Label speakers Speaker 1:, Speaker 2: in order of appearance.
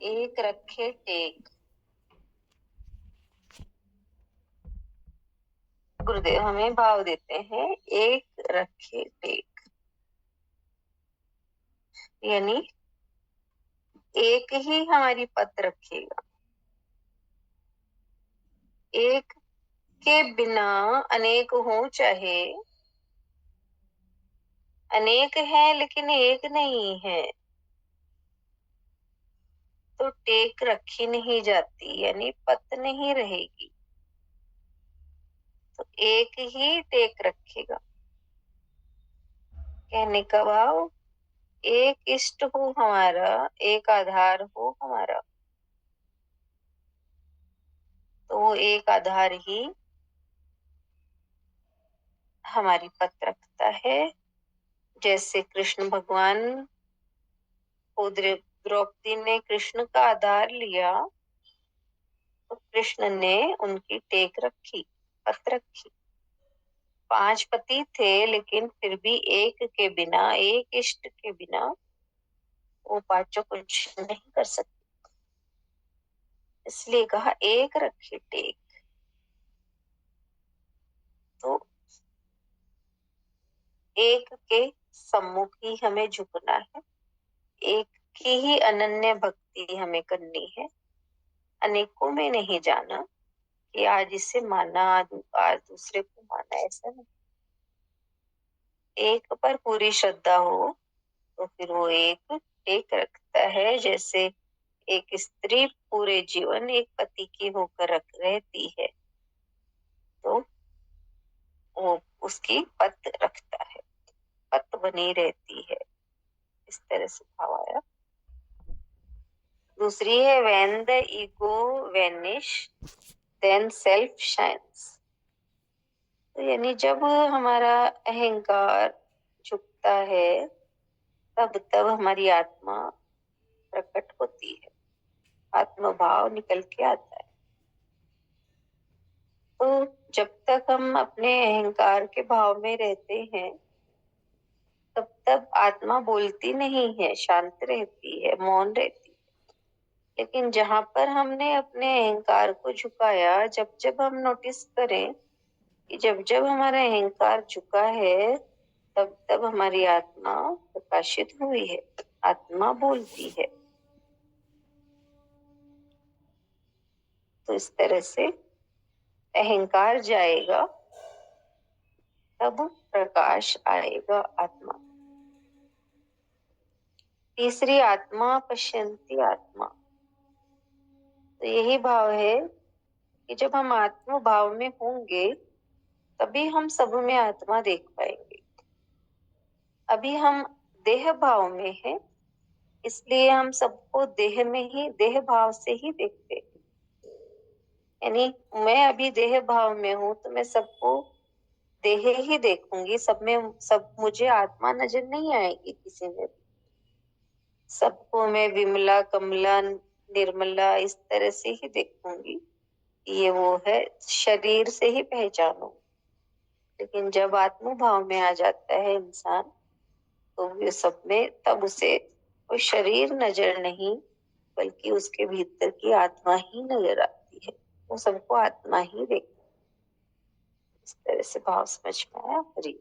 Speaker 1: एक रखे टेक। गुरुदेव हमें भाव देते हैं एक रखे टेक, यानी एक ही हमारी पत रखेगा। एक के बिना अनेक हो, चाहे अनेक है लेकिन एक नहीं है, तो टेक रखी नहीं जाती, यानी पत नहीं रहेगी। तो एक ही टेक रखेगा। कहने का भाव, एक इष्ट हो हमारा, एक आधार हो हमारा, तो वो एक आधार ही हमारी पत रखता है। जैसे कृष्ण भगवान को द्रौपदी ने कृष्ण का आधार लिया, तो कृष्ण ने उनकी टेक रखी, पत रखी। 5 पति थे लेकिन फिर भी एक के बिना, एक इष्ट के बिना वो पांचों कुछ नहीं कर सकते। इसलिए कहा एक रखी टेक। तो एक के सम्मुख ही हमें झुकना है, एक की ही अनन्य भक्ति हमें करनी है। अनेकों में नहीं जाना कि आज इसे माना, आज दूसरे को माना, ऐसा नहीं। एक पर पूरी श्रद्धा हो तो फिर वो एक रखता है। जैसे एक स्त्री पूरे जीवन एक पति की होकर रख रहती है, तो वो उसकी पत रखता है, पत बनी रहती है। इस तरह से भाव आया। दूसरी है when the ego vanish then self shines। तो यानी जब हमारा अहंकार झुकता है, तब तब हमारी आत्मा प्रकट होती है, आत्म भाव निकल के आता है। तो जब तक हम अपने अहंकार के भाव में रहते हैं, तब तक आत्मा बोलती नहीं है, शांत रहती है, मौन रहती है। लेकिन जहां पर हमने अपने अहंकार को झुकाया, जब जब हम नोटिस करें कि जब जब हमारा अहंकार झुका है, तब तब हमारी आत्मा प्रकाशित हुई है, आत्मा बोलती है। तो इस तरह से अहंकार जाएगा, तब प्रकाश आएगा आत्मा। तीसरी आत्मा पश्यंती आत्मा। तो यही भाव है कि जब हम आत्म भाव में होंगे, तभी हम सब में आत्मा देख पाएंगे। अभी हम देह भाव में हैं, इसलिए हम सबको देह में ही, देह भाव से ही देखते हैं। यानी मैं अभी देह भाव में हूं, तो मैं सबको देह ही देखूंगी, सब में, सब मुझे आत्मा नजर नहीं आएगी किसी में। सबको मैं विमला, कमला, निर्मला इस तरह से ही देखूंगी, ये वो है, शरीर से ही पहचानूं। लेकिन जब आत्म भाव में आ जाता है इंसान, तो ये सब में तब उसे कोई शरीर नजर नहीं, बल्कि उसके भीतर की आत्मा ही नजर आती है। वो सबको आत्मा ही देखती है। इस तरह से भाव समझ में आया। हरि।